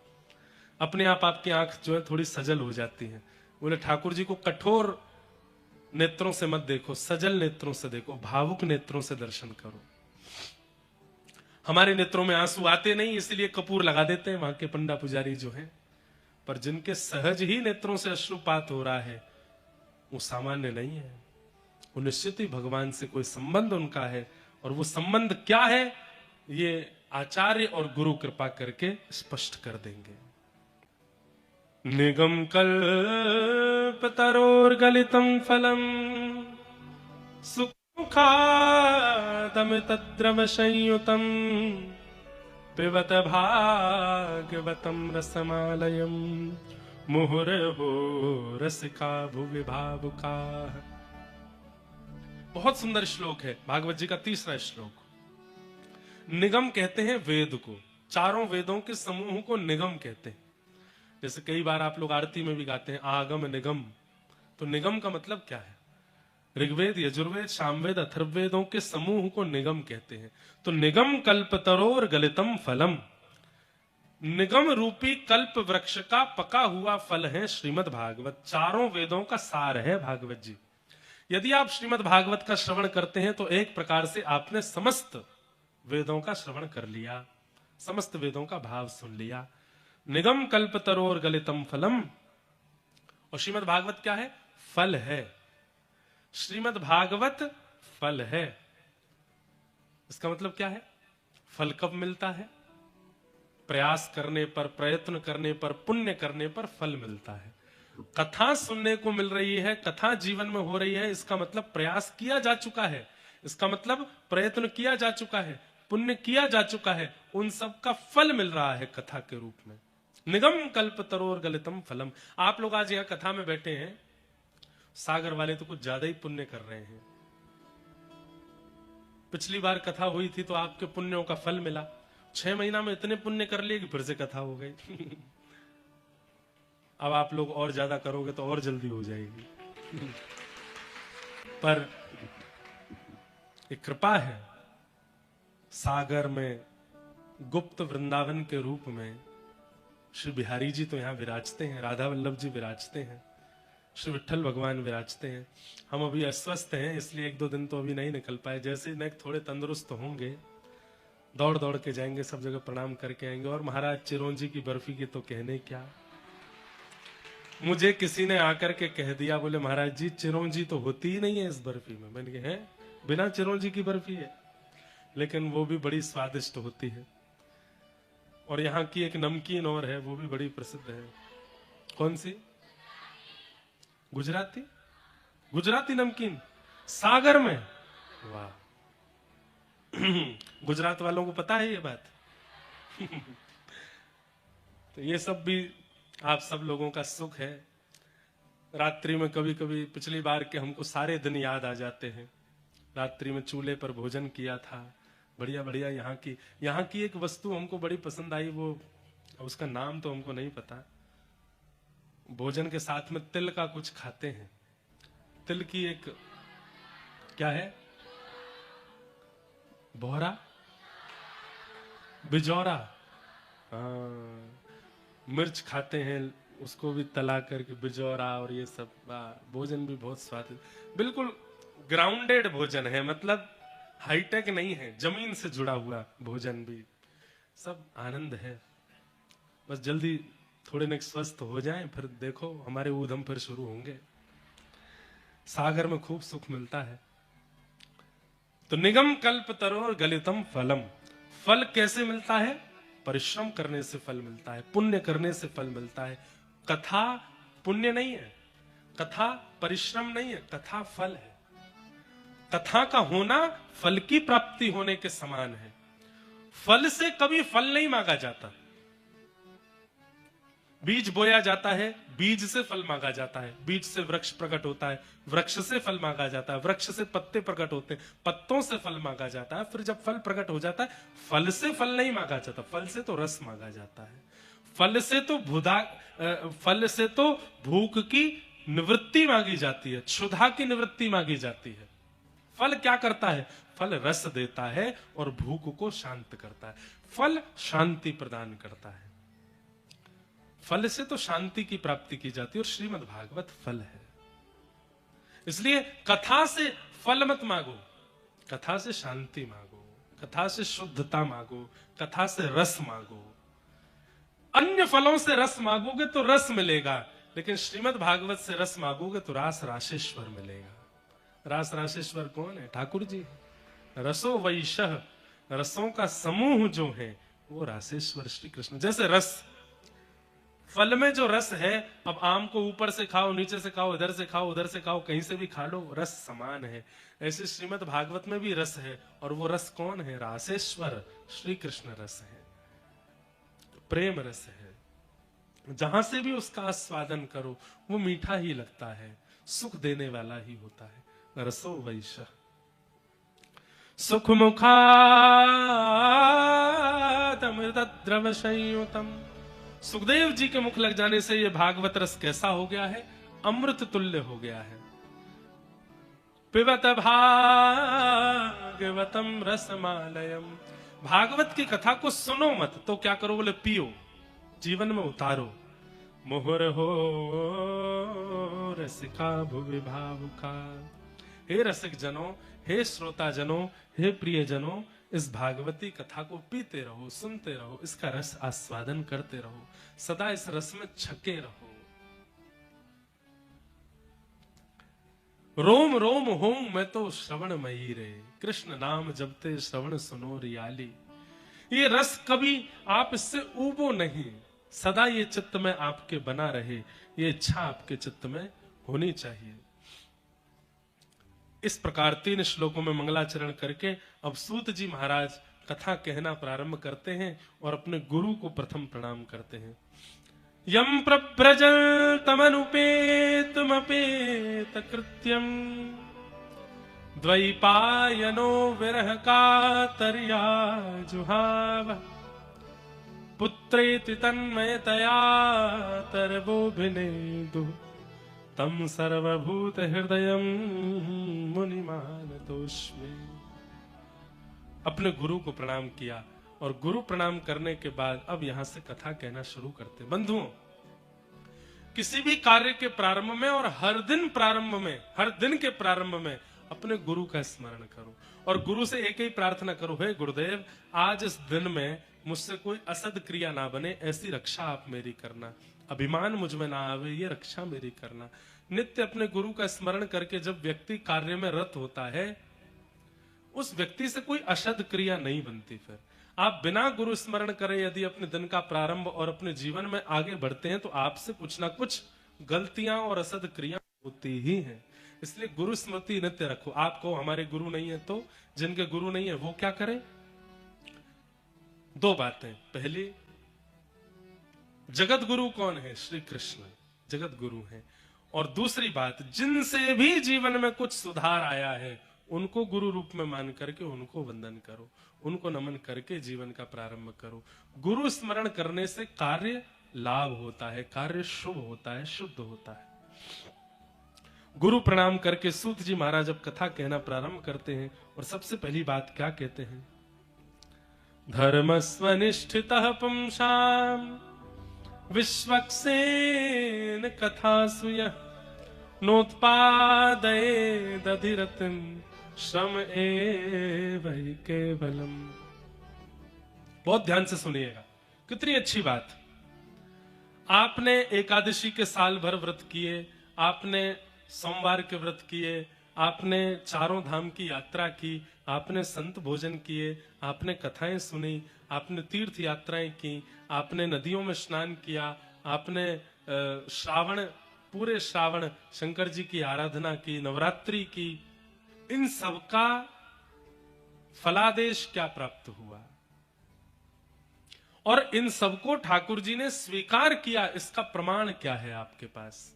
अपने आप आपकी आंख जो है थोड़ी सजल हो जाती है। बोले ठाकुर जी को कठोर नेत्रों से मत देखो, सजल नेत्रों से देखो, भावुक नेत्रों से दर्शन करो। हमारे नेत्रों में आंसू आते नहीं, इसलिए कपूर लगा देते हैं वहां के पंडा पुजारी जो हैं। पर जिनके सहज ही नेत्रों से अश्रुपात हो रहा है, वो सामान्य नहीं है, वो निश्चित ही भगवान से कोई संबंध उनका है। और वो संबंध क्या है, ये आचार्य और गुरु कृपा करके स्पष्ट कर देंगे। निगम कल्पतरोर्गलितं फलम् सुखादमृतद्रव संयुतम् पिबत भागवतं रसमालयम् मुहुर्हो रसिका भुवि भावुकाः। बहुत सुंदर श्लोक है, भागवत जी का तीसरा श्लोक। निगम कहते हैं वेद को, चारों वेदों के समूह को निगम कहते हैं। जैसे कई बार आप लोग आरती में भी गाते हैं आगम निगम, तो निगम का मतलब क्या है? ऋग्वेद, यजुर्वेद, सामवेद, अथर्ववेदों के समूह को निगम कहते हैं। तो निगम कल्पतरोर गलितम फलम, निगम रूपी कल्प वृक्ष का पका हुआ फल है श्रीमद् भागवत। चारों वेदों का सार है भागवत जी। यदि आप श्रीमद् भागवत का श्रवण करते हैं तो एक प्रकार से आपने समस्त वेदों का श्रवण कर लिया, समस्त वेदों का भाव सुन लिया। निगम कल्पतरोर गलितम फलम, और श्रीमद् भागवत क्या है? फल है। श्रीमद् भागवत फल है। इसका मतलब क्या है? फल कब मिलता है? प्रयास करने पर, प्रयत्न करने पर, पुण्य करने पर फल मिलता है। कथा सुनने को मिल रही है, कथा जीवन में हो रही है, इसका मतलब प्रयास किया जा चुका है, इसका मतलब प्रयत्न किया जा चुका है, पुण्य किया जा चुका है, उन सब का फल मिल रहा है कथा के रूप में। निगम कल्पतरोर गलितम फलम। आप लोग आज यहां कथा में बैठे हैं, सागर वाले तो कुछ ज्यादा ही पुण्य कर रहे हैं। पिछली बार कथा हुई थी तो आपके पुण्यों का फल मिला, 6 महीना में इतने पुण्य कर लिए कि फिर से कथा हो गई। अब आप लोग और ज्यादा करोगे तो और जल्दी हो जाएगी। पर एक कृपा है, सागर में गुप्त वृंदावन के रूप में श्री बिहारी जी तो यहाँ विराजते हैं, राधा वल्लभ जी विराजते हैं, श्री विट्ठल भगवान विराजते हैं। हम अभी अस्वस्थ हैं, इसलिए 1-2 दिन तो अभी नहीं निकल पाए। जैसे नेक थोड़े तंदुरुस्त होंगे, दौड़ दौड़ के जाएंगे, सब जगह प्रणाम करके आएंगे। और महाराज चिरौंजी की बर्फी की तो कहने क्या, मुझे किसी ने आकर के कह दिया, बोले महाराज जी चिरौंजी तो होती ही नहीं है इस बर्फी में। मैंने कहा है, बिना चिरौंजी की बर्फी है, लेकिन वो भी बड़ी स्वादिष्ट होती है। और यहाँ की एक नमकीन और है, वो भी बड़ी प्रसिद्ध है। कौन सी? गुजराती, गुजराती नमकीन सागर में। वाह, गुजरात वालों को पता है ये बात। तो ये सब भी आप सब लोगों का सुख है। रात्रि में कभी कभी पिछली बार के हमको सारे दिन याद आ जाते हैं। रात्रि में चूल्हे पर भोजन किया था, बढ़िया बढ़िया। यहाँ की एक वस्तु हमको बड़ी पसंद आई, वो उसका नाम तो हमको नहीं पता। भोजन के साथ में तिल का कुछ खाते हैं, तिल की एक क्या है, बोहरा, बिजौरा, मिर्च खाते हैं, उसको भी तला करके बिजौरा, और ये सब भोजन भी बहुत स्वादिष्ट, बिल्कुल ग्राउंडेड भोजन है, मतलब हाईटेक नहीं है, जमीन से जुड़ा हुआ भोजन भी, सब आनंद है। बस जल्दी थोड़े न स्वस्थ हो जाएं, फिर देखो हमारे ऊधम फिर शुरू होंगे। सागर में खूब सुख मिलता है। तो निगम कल्पतरोर गलितम फलम, फल कैसे मिलता है? परिश्रम करने से फल मिलता है, पुण्य करने से फल मिलता है। कथा पुण्य नहीं है, कथा परिश्रम नहीं है, कथा फल है। कथा का होना फल की प्राप्ति होने के समान है। फल से कभी फल नहीं मांगा जाता। बीज बोया जाता है, बीज से फल मांगा जाता है, बीज से वृक्ष प्रकट होता है, वृक्ष से फल मांगा जाता है, वृक्ष से पत्ते प्रकट होते हैं, पत्तों से फल मांगा जाता है। फिर जब फल प्रकट हो जाता है, फल से फल नहीं मांगा जाता, फल से तो रस मांगा जाता है। फल से तो भूख की निवृत्ति मांगी जाती है, क्षुधा की निवृत्ति मांगी जाती है। फल क्या करता है? फल रस देता है और भूख को शांत करता है। फल शांति प्रदान करता है। फल से तो शांति की प्राप्ति की जाती है, और श्रीमद् भागवत फल है। इसलिए कथा से फल मत मांगो, कथा से शांति मांगो, कथा से शुद्धता मांगो, कथा से रस मांगो। अन्य फलों से रस मांगोगे तो रस मिलेगा, लेकिन श्रीमद् भागवत से रस मांगोगे तो रास राशेश्वर मिलेगा। रास राशेश्वर कौन है? ठाकुर जी। रसो वैशः, रसों का समूह जो है वो रासेश्वर श्री कृष्ण। जैसे रस, फल में जो रस है, अब आम को ऊपर से खाओ, नीचे से खाओ, इधर से खाओ, उधर से खाओ, कहीं से भी खा लो, रस समान है। ऐसे श्रीमद् भागवत में भी रस है, और वो रस कौन है? रासेश्वर श्री कृष्ण रस है, प्रेम रस है। जहां से भी उसका आस्वादन करो वो मीठा ही लगता है, सुख देने वाला ही होता है। रसो वैशः सुख मुखादमृतद्रव संयुतम। सुखदेव जी के मुख लग जाने से ये भागवत रस कैसा हो गया है? अमृत तुल्य हो गया है। पिबत भागवतम रसमालयम। भागवत की कथा को सुनो मत तो क्या करो? बोले पियो, जीवन में उतारो। मोहर हो रसिका भुवि भावुका। हे रसिक जनों, हे श्रोता जनों, हे प्रिय जनों, इस भागवती कथा को पीते रहो, सुनते रहो, इसका रस आस्वादन करते रहो, सदा इस रस में छके रहो। रोम रोम होम मैं तो श्रवण मई रे, कृष्ण नाम जपते श्रवण सुनो रियाली। ये रस कभी आप इससे ऊबो नहीं, सदा ये चित्त में आपके बना रहे, ये इच्छा आपके चित्त में होनी चाहिए। इस प्रकार 3 श्लोकों में मंगलाचरण करके अब सूत जी महाराज कथा कहना प्रारंभ करते हैं और अपने गुरु को प्रथम प्रणाम करते हैं। यम प्रव्रजल तमनुपेतमपेत कृत्यम द्वैपायनो विरह कातर्या जुहाव। पुत्रेति तन्मयतया तरवोभिनेदु तम सर्वभूत हृदयम मुनिमानतोस्मि। अपने गुरु को प्रणाम किया और गुरु प्रणाम करने के बाद अब यहां से कथा कहना शुरू करते। बंधुओं, किसी भी कार्य के प्रारंभ में और हर दिन के प्रारंभ में अपने गुरु का स्मरण करो और गुरु से एक ही प्रार्थना करो, हे गुरुदेव, आज इस दिन में मुझसे कोई असद क्रिया ना बने, ऐसी रक्षा आप मेरी करना। अभिमान मुझ में ना आवे, ये रक्षा मेरी करना। नित्य अपने गुरु का स्मरण करके जब व्यक्ति कार्य में रत होता है, उस व्यक्ति से कोई अशद क्रिया नहीं बनती। फिर आप बिना गुरु स्मरण करे यदि अपने दिन का प्रारंभ और अपने जीवन में आगे बढ़ते हैं तो आपसे कुछ ना कुछ गलतियां और असद क्रिया होती ही हैं। इसलिए गुरु स्मृति नित्य रखो। आपको हमारे गुरु नहीं है तो जिनके गुरु नहीं है वो क्या करें? 2 बातें। पहली, जगत गुरु कौन है? श्री कृष्ण जगत गुरु है। और दूसरी बात, जिनसे भी जीवन में कुछ सुधार आया है उनको गुरु रूप में मान करके उनको वंदन करो, उनको नमन करके जीवन का प्रारंभ करो। गुरु स्मरण करने से कार्य लाभ होता है, कार्य शुभ होता है, शुद्ध होता है। गुरु प्रणाम करके सूत जी महाराज अब कथा कहना प्रारंभ करते हैं और सबसे पहली बात क्या कहते हैं? धर्मस्वनिष्ठितः पुंसाम् विश्वक्सेन कथासु यः नोत्पादयेदधिरतिं श्रम एव हि केवलम्। बहुत ध्यान से सुनिएगा, कितनी अच्छी बात। आपने एकादशी के साल भर व्रत किए, आपने सोमवार के व्रत किए, आपने चारों धाम की यात्रा की, आपने संत भोजन किए, आपने कथाएं सुनी, आपने तीर्थ यात्राएं की, आपने नदियों में स्नान किया, आपने पूरे श्रावण शंकर जी की आराधना की, नवरात्रि की। इन सब का फलादेश क्या प्राप्त हुआ और इन सबको ठाकुर जी ने स्वीकार किया, इसका प्रमाण क्या है आपके पास?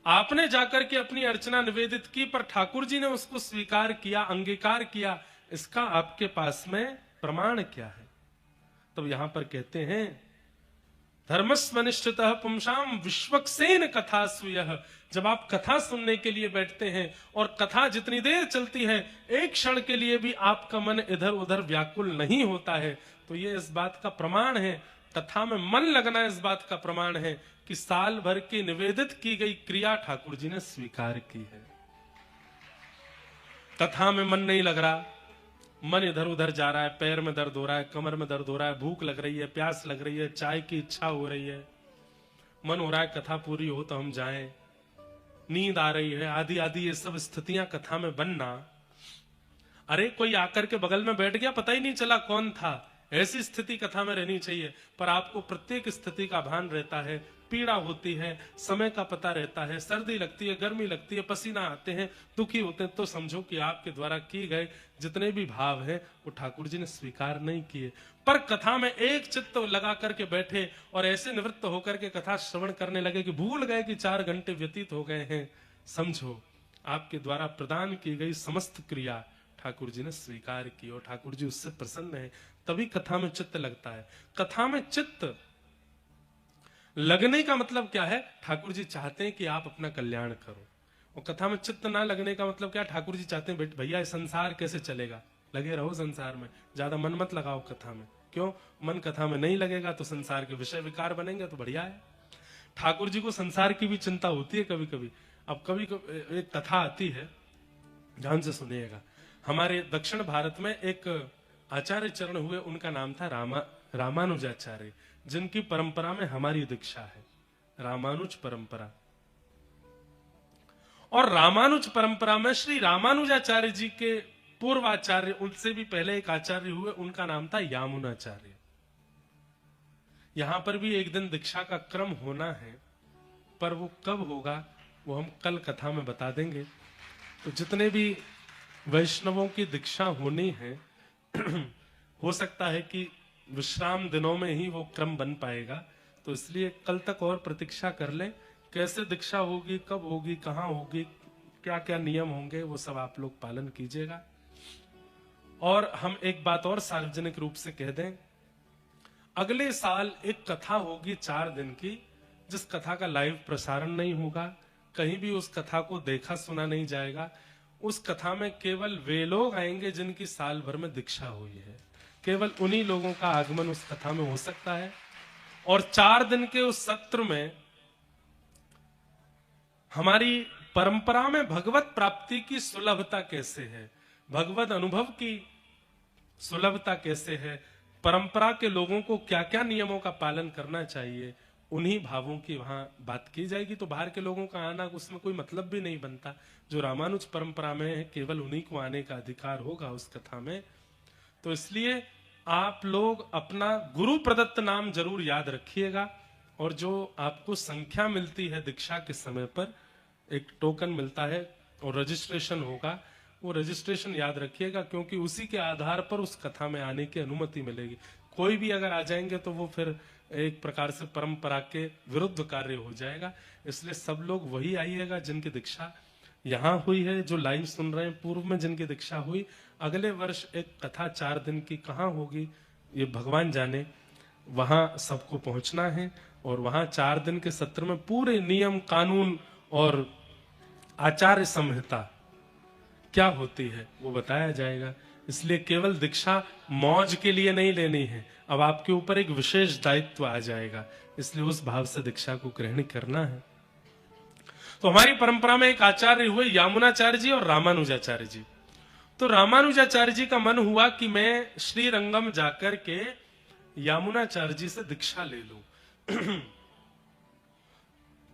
आपने जाकर के अपनी अर्चना निवेदित की पर ठाकुर जी ने उसको स्वीकार किया, अंगीकार किया, इसका आपके पास में प्रमाण क्या है? तब यहां पर कहते हैं धर्मस्वनिष्ठितः पुंसाम विश्वक्सेन कथासु यः। जब आप कथा सुनने के लिए बैठते हैं और कथा जितनी देर चलती है, एक क्षण के लिए भी आपका मन इधर उधर व्याकुल नहीं होता है, तो ये इस बात का प्रमाण है, कथा में मन लगना इस बात का प्रमाण है कि साल भर की निवेदित की गई क्रिया ठाकुर जी ने स्वीकार की है। कथा में मन नहीं लग रहा, मन इधर उधर जा रहा है, पैर में दर्द हो रहा है, कमर में दर्द हो रहा है, भूख लग रही है, प्यास लग रही है, चाय की इच्छा हो रही है, मन हो रहा है कथा पूरी हो तो हम जाएं, नींद आ रही है, आदि आदि ये सब स्थितियां कथा में बनना। अरे कोई आकर के बगल में बैठ गया, पता ही नहीं चला कौन था, ऐसी स्थिति कथा में रहनी चाहिए। पर आपको प्रत्येक स्थिति का भान रहता है, पीड़ा होती है, समय का पता रहता है, सर्दी लगती है, गर्मी लगती है, पसीना आते हैं, दुखी होते हैं, तो समझो कि आपके द्वारा किए गए जितने भी भाव हैं वो ठाकुर जी ने स्वीकार नहीं किए। पर कथा में एक चित्त लगा करके बैठे और ऐसे निवृत्त होकर के कथा श्रवण करने लगे कि भूल गए कि 4 घंटे व्यतीत हो गए हैं। समझो आपके द्वारा प्रदान की गई समस्त क्रिया ठाकुर जी ने स्वीकार की और ठाकुर जी उससे प्रसन्न है, तभी कथा में चित्त लगता है। कथा में चित्त लगने का मतलब क्या है? ठाकुर जी चाहते हैं कि आप अपना कल्याण करो। और कथा में चित्त ना लगने का मतलब क्या? ठाकुर जी चाहते हैं भैया संसार कैसे चलेगा, लगे रहो संसार में, ज्यादा मन मत लगाओ कथा में। क्यों? मन कथा में नहीं लगेगा तो संसार के विषय विकार बनेंगे, तो बढ़िया है। ठाकुर जी को संसार की भी चिंता होती है कभी कभी। अब कभी एक कथा आती है, ध्यान से सुनिएगा। हमारे दक्षिण भारत में एक आचार्य चरण हुए, उनका नाम था रामानुजाचार्य, जिनकी परंपरा में हमारी दीक्षा है, रामानुज परंपरा। और रामानुज परंपरा में श्री रामानुजाचार्य जी के पूर्व आचार्य, उनसे भी पहले एक आचार्य हुए, उनका नाम था यामुनाचार्य। यहां पर भी एक दिन दीक्षा का क्रम होना है, पर वो कब होगा वो हम कल कथा में बता देंगे। तो जितने भी वैष्णवों की दीक्षा होनी है हो सकता है कि विश्राम दिनों में ही वो क्रम बन पाएगा, तो इसलिए कल तक और प्रतीक्षा कर ले। कैसे दीक्षा होगी, कब होगी, कहाँ होगी, क्या क्या नियम होंगे, वो सब आप लोग पालन कीजिएगा। और हम एक बात और सार्वजनिक रूप से कह दें, अगले साल एक कथा होगी 4 दिन की, जिस कथा का लाइव प्रसारण नहीं होगा, कहीं भी उस कथा को देखा सुना नहीं जाएगा। उस कथा में केवल वे लोग आएंगे जिनकी साल भर में दीक्षा हुई है, केवल उन्हीं लोगों का आगमन उस कथा में हो सकता है। और 4 दिन के उस सत्र में हमारी परंपरा में भगवत प्राप्ति की सुलभता कैसे है, भगवत अनुभव की सुलभता कैसे है, परंपरा के लोगों को क्या क्या नियमों का पालन करना चाहिए, उन्हीं भावों की वहां बात की जाएगी। तो बाहर के लोगों का आना उसमें कोई मतलब भी नहीं बनता। जो रामानुज परंपरा में है, केवल उन्हीं को आने का अधिकार होगा उस कथा में। तो इसलिए आप लोग अपना गुरु प्रदत्त नाम जरूर याद रखिएगा, और जो आपको संख्या मिलती है दीक्षा के समय पर, एक टोकन मिलता है और रजिस्ट्रेशन होगा, वो रजिस्ट्रेशन याद रखिएगा, क्योंकि उसी के आधार पर उस कथा में आने की अनुमति मिलेगी। कोई भी अगर आ जाएंगे तो वो फिर एक प्रकार से परंपरा के विरुद्ध कार्य हो जाएगा। इसलिए सब लोग वही आइएगा जिनकी दीक्षा यहाँ हुई है, जो लाइव सुन रहे हैं, पूर्व में जिनकी दीक्षा हुई। अगले वर्ष एक कथा 4 दिन की कहाँ होगी ये भगवान जाने, वहां सबको पहुंचना है। और वहां 4 दिन के सत्र में पूरे नियम कानून और आचार्य संहिता क्या होती है वो बताया जाएगा। इसलिए केवल दीक्षा मौज के लिए नहीं लेनी है, अब आपके ऊपर एक विशेष दायित्व आ जाएगा, इसलिए उस भाव से दीक्षा को ग्रहण करना है। तो हमारी परंपरा में एक आचार्य हुए यामुनाचार्य जी और रामानुजाचार्य जी। तो रामानुजाचार्य जी का मन हुआ कि मैं श्रीरंगम जाकर के यामुनाचार्य जी से दीक्षा ले लूं।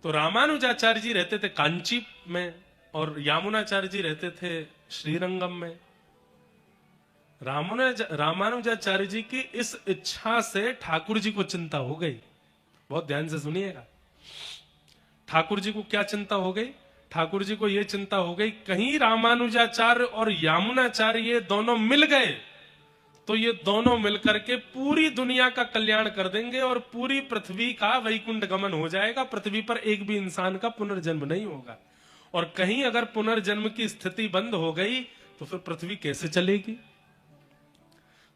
तो रामानुजाचार्य जी रहते थे कांची में और यामुनाचार्य जी रहते थे श्रीरंगम में। रामानुजाचार्य जी की इस इच्छा से ठाकुर जी को चिंता हो गई। बहुत ध्यान से सुनिएगा, ठाकुर जी को क्या चिंता हो गई? ठाकुर जी को यह चिंता हो गई, कहीं रामानुजाचार्य और यामुनाचार्य ये दोनों मिल गए तो ये दोनों मिलकर के पूरी दुनिया का कल्याण कर देंगे और पूरी पृथ्वी का वैकुंठ गमन हो जाएगा। पृथ्वी पर एक भी इंसान का पुनर्जन्म नहीं होगा। और कहीं अगर पुनर्जन्म की स्थिति बंद हो गई तो फिर पृथ्वी कैसे चलेगी?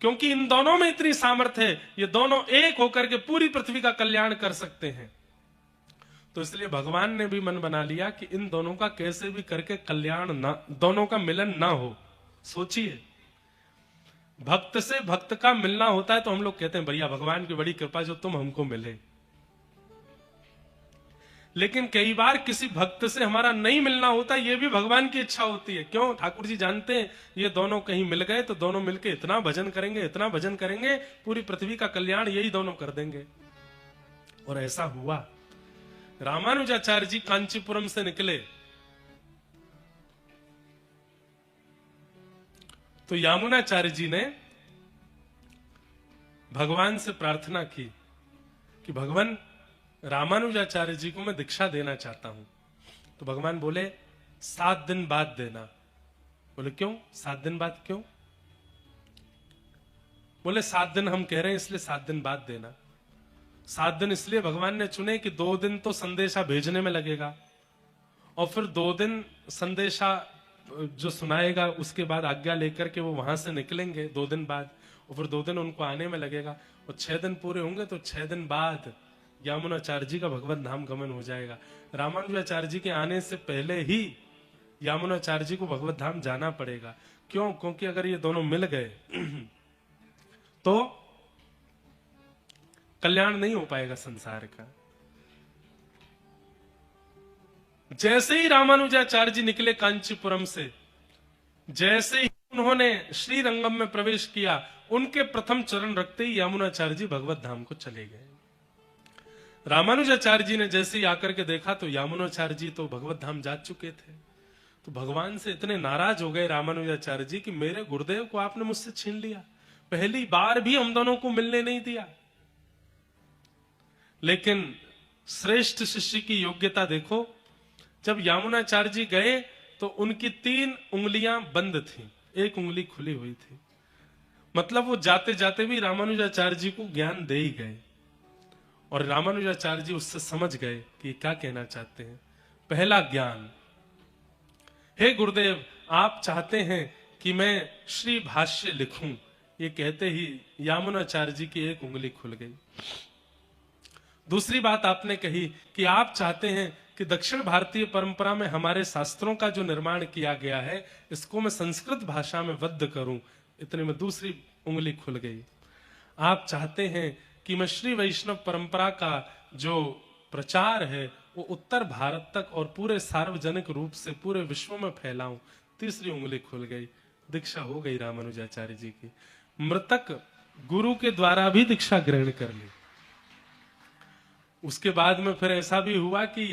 क्योंकि इन दोनों में इतनी सामर्थ्य है, ये दोनों एक होकर के पूरी पृथ्वी का कल्याण कर सकते हैं। तो इसलिए भगवान ने भी मन बना लिया कि इन दोनों का कैसे भी करके कल्याण ना, दोनों का मिलन ना हो। सोचिए, भक्त से भक्त का मिलना होता है तो हम लोग कहते हैं भैया भगवान की बड़ी कृपा जो तुम हमको मिले। लेकिन कई बार किसी भक्त से हमारा नहीं मिलना होता, ये भी भगवान की इच्छा होती है। क्यों? ठाकुर जी जानते हैं ये दोनों कहीं मिल गए तो दोनों मिलके इतना भजन करेंगे, इतना भजन करेंगे, पूरी पृथ्वी का कल्याण यही दोनों कर देंगे। और ऐसा हुआ। रामानुजाचार्य जी कांचीपुरम से निकले तो यामुनाचार्य जी ने भगवान से प्रार्थना की कि भगवान, रामानुजाचार्य जी को मैं दीक्षा देना चाहता हूं। तो भगवान बोले 7 दिन बाद देना। बोले क्यों 7 दिन बाद क्यों? बोले 7 दिन हम कह रहे हैं इसलिए 7 दिन बाद देना। 7 दिन इसलिए भगवान ने चुने कि 2 दिन तो संदेशा भेजने में लगेगा और फिर 2 दिन संदेशा जो सुनाएगा उसके बाद आज्ञा लेकर के वो वहां से निकलेंगे 2 दिन बाद, और फिर 2 दिन उनको आने में लगेगा और 6 दिन पूरे होंगे तो 6 दिन बाद यामुनाचार्य जी का भगवत धाम गमन हो जाएगा। रामानुजाचार्य जी के आने से पहले ही यामुनाचार्य जी को भगवत धाम जाना पड़ेगा। क्यों? क्योंकि अगर ये दोनों मिल गए तो कल्याण नहीं हो पाएगा संसार का। जैसे ही रामानुजाचार्य जी निकले कांचीपुरम से, जैसे ही उन्होंने श्री रंगम में प्रवेश किया, उनके प्रथम चरण रखते ही यामुनाचार्य जी भगवत धाम को चले गए। रामानुजाचार्य जी ने जैसे ही आकर के देखा तो यामुनाचार्य जी तो भगवत धाम जा चुके थे। तो भगवान से इतने नाराज हो गए रामानुजाचार्य जी कि मेरे गुरुदेव को आपने मुझसे छीन लिया, पहली बार भी हम दोनों को मिलने नहीं दिया। लेकिन श्रेष्ठ शिष्य की योग्यता देखो, जब यामुनाचार्य जी गए तो उनकी 3 उंगलियां बंद थी, 1 उंगली खुली हुई थी। मतलब वो जाते जाते भी रामानुजाचार्य जी को ज्ञान दे ही गए और रामानुजाचार्य जी उससे समझ गए कि क्या कहना चाहते हैं। पहला ज्ञान, हे गुरुदेव आप चाहते हैं कि मैं श्री भाष्य लिखूं, ये कहते ही यामुनाचार्य जी की 1 उंगली खुल गई। दूसरी बात आपने कही कि आप चाहते हैं कि दक्षिण भारतीय परंपरा में हमारे शास्त्रों का जो निर्माण किया गया है इसको मैं संस्कृत भाषा में बद्ध करूं, इतने में दूसरी उंगली खुल गई। आप चाहते हैं कि मैं श्री वैष्णव परंपरा का जो प्रचार है वो उत्तर भारत तक और पूरे सार्वजनिक रूप से पूरे विश्व में फैलाऊं, तीसरी उंगली खुल गई। दीक्षा हो गई रामानुजाचार्य जी की। मृतक गुरु के द्वारा भी दीक्षा ग्रहण कर ली। उसके बाद में फिर ऐसा भी हुआ कि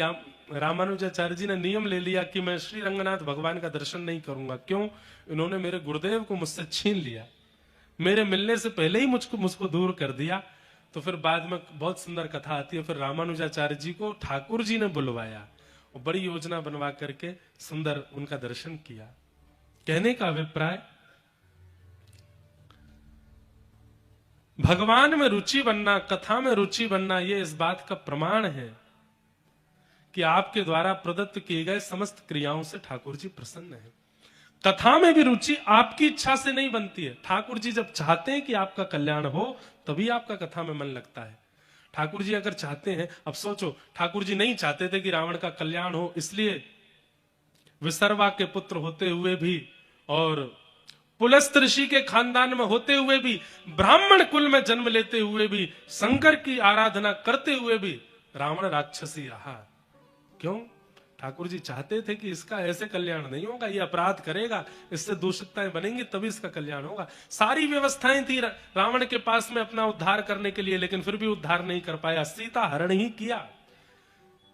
रामानुजाचार्य जी ने नियम ले लिया कि मैं श्री रंगनाथ भगवान का दर्शन नहीं करूंगा। क्यों? इन्होंने मेरे गुरुदेव को मुझसे छीन लिया, मेरे मिलने से पहले ही मुझको दूर कर दिया। तो फिर बाद में बहुत सुंदर कथा आती है, फिर रामानुजाचार्य जी को ठाकुर जी ने बुलवाया और बड़ी योजना बनवा करके सुंदर उनका दर्शन किया। कहने का अभिप्राय, भगवान में रुचि बनना, कथा में रुचि बनना, ये इस बात का प्रमाण है कि आपके द्वारा प्रदत्त किए गए समस्त क्रियाओं से ठाकुर जी प्रसन्न हैं। कथा में भी रुचि आपकी इच्छा से नहीं बनती है। ठाकुर जी जब चाहते हैं कि आपका कल्याण हो तभी आपका कथा में मन लगता है। ठाकुर जी अगर चाहते हैं, अब सोचो ठाकुर जी नहीं चाहते थे कि रावण का कल्याण हो, इसलिए विसर्वा के पुत्र होते हुए भी और पुलस्त ऋषि के खानदान में होते हुए भी, ब्राह्मण कुल में जन्म लेते हुए भी, शंकर की आराधना करते हुए भी रावण राक्षसी रहा। क्यों? ठाकुर जी चाहते थे कि इसका ऐसे कल्याण नहीं होगा, ये अपराध करेगा, इससे दूषितताएं बनेंगी, तभी इसका कल्याण होगा। सारी व्यवस्थाएं थी रावण के पास में अपना उद्धार करने के लिए, लेकिन फिर भी उद्धार नहीं कर पाया। सीता हरण ही किया,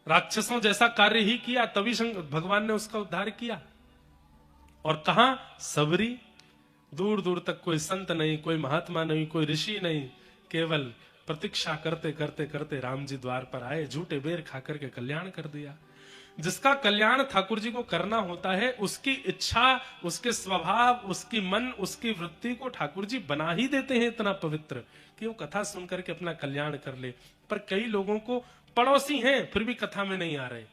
राक्षसों जैसा कार्य ही किया, तभी भगवान ने उसका उद्धार किया। और कहा सबरी, दूर दूर तक कोई संत नहीं, कोई महात्मा नहीं, कोई ऋषि नहीं, केवल प्रतीक्षा करते करते करते राम जी द्वार पर आए, झूठे बेर खा करके कल्याण कर दिया। जिसका कल्याण ठाकुर जी को करना होता है, उसकी इच्छा, उसके स्वभाव, उसकी मन, उसकी वृत्ति को ठाकुर जी बना ही देते हैं इतना पवित्र कि वो कथा सुन करके अपना कल्याण कर ले। पर कई लोगों को पड़ोसी हैं फिर भी कथा में नहीं आ रहे,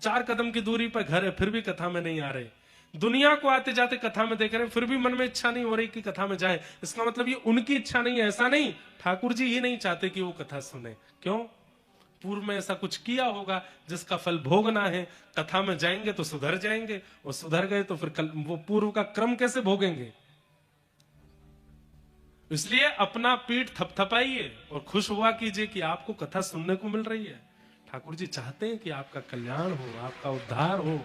4 कदम की दूरी पर घर है फिर भी कथा में नहीं आ रहे, दुनिया को आते जाते कथा में देख रहे हैं फिर भी मन में इच्छा नहीं हो रही कि कथा में जाए। इसका मतलब ये उनकी इच्छा नहीं है, ऐसा नहीं, ठाकुर जी ही नहीं चाहते कि वो कथा सुने। क्यों? पूर्व में ऐसा कुछ किया होगा जिसका फल भोगना है, कथा में जाएंगे तो सुधर जाएंगे, और सुधर गए तो फिर वो पूर्व का क्रम कैसे भोगेंगे। इसलिए अपना पीठ थपथपाइए और खुश हुआ कीजिए कि आपको कथा सुनने को मिल रही है। ठाकुर जी चाहते हैं कि आपका कल्याण हो, आपका उद्धार हो।